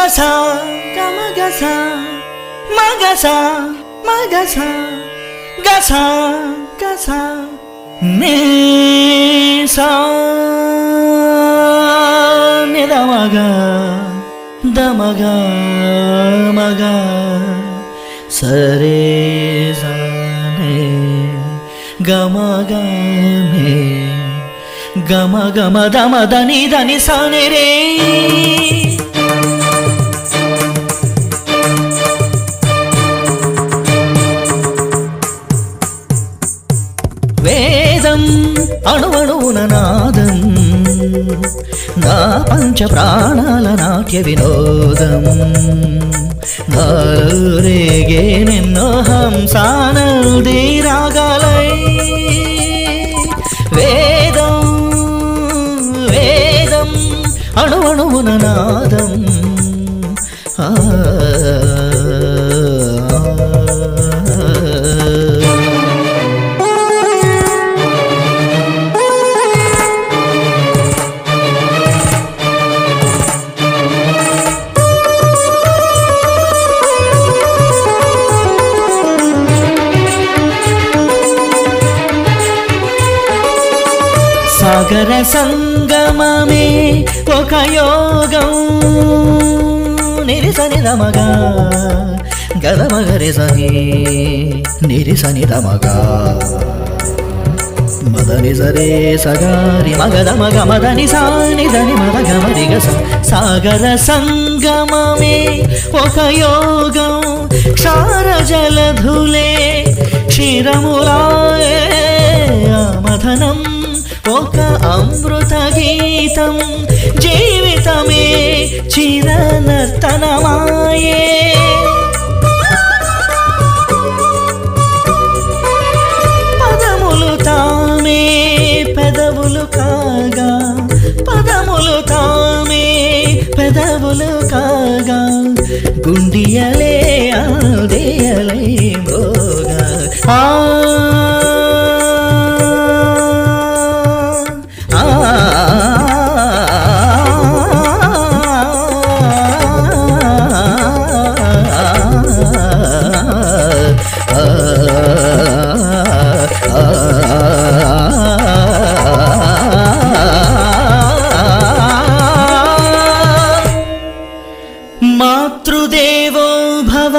sa gama ga sa ma ga sa ma ga sa ga sa ga sa ni sa ni da ma ga maga sa re sa ne gama ga ne gama gama dama dani dani sa ne re. వేదం అణువణువున నాదం నా పంచ ప్రాణాల నాట్య వినోదం రేగే నిన్నో హంసానది రాగాలై వేదం వేదం అణువణువున నాదం సాగర సంగమమే ఒక యోగం నిరిసని దమగా గదమగరి సని నిరిసని దమగా మదని సరే సగారి మగద మగ మదని సాని దని మద గమరి గస. సాగర సంగమమే ఒక యోగం క్షార జలధులే క్షీరములాయే మథనం ఒక అమృత గీతం జీవితమే చిరనర్తనమాయే పదములు తామే పెదవులు కాగా పదములు తామే పెదవులు కాగా గుండియలే ఆదేయలే మోగా మాతృదేవో భవ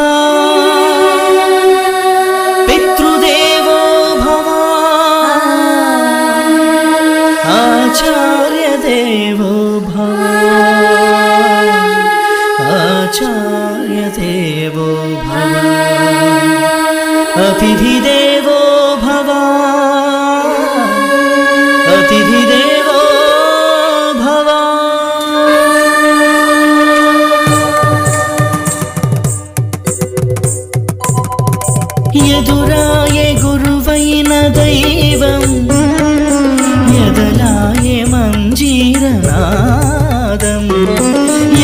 పితృదేవో భవ ఆచార్య దేవో భవ ఆచార్య దేవో భవ అతిథి దేవో భవ అతిథి దేవో భవ. ఎదురాయే గురువైన దైవం ఎదలాయే మంజీరనాదం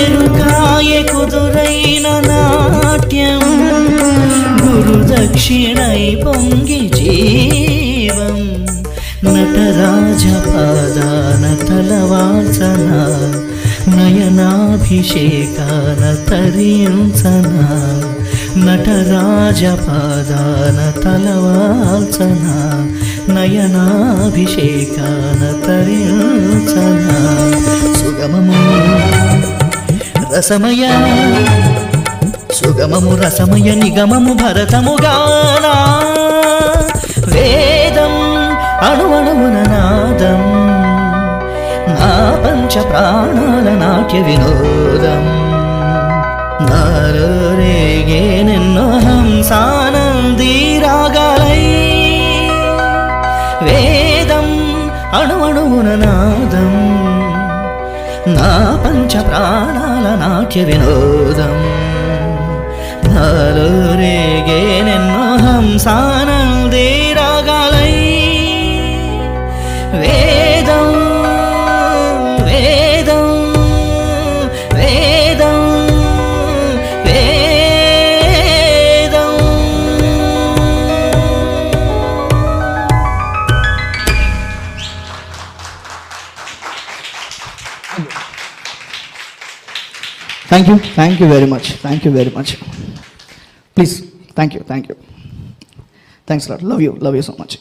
ఎరుకాయే కుదురైన నాట్యం గురుదక్షిణై పొంగి జీవం నటరాజపాదాన తలవాసన నయనాభిషేకాన తరించన నటరాజపాదాన తలవాసన నయనాభిషేకాన తరించన సుగమము రసమయ సుగమము రసమయ నిగమము భరతము గానా వేదం అణువణువున నాదం నా పంచ ప్రాణాల నాట్య వినోదం నాలో రేగే నిన్నో హంసానంది రాగాలై వేదం అణువణువున నాదం నా పంచ ప్రాణాల నాట్య వినోదం నాలో రేగే నిన్నో హంసానంది రాగాలై వేదం వేదం వేదం వేదం. Thank you very much. Please, thank you. Thanks lot. Love you so much.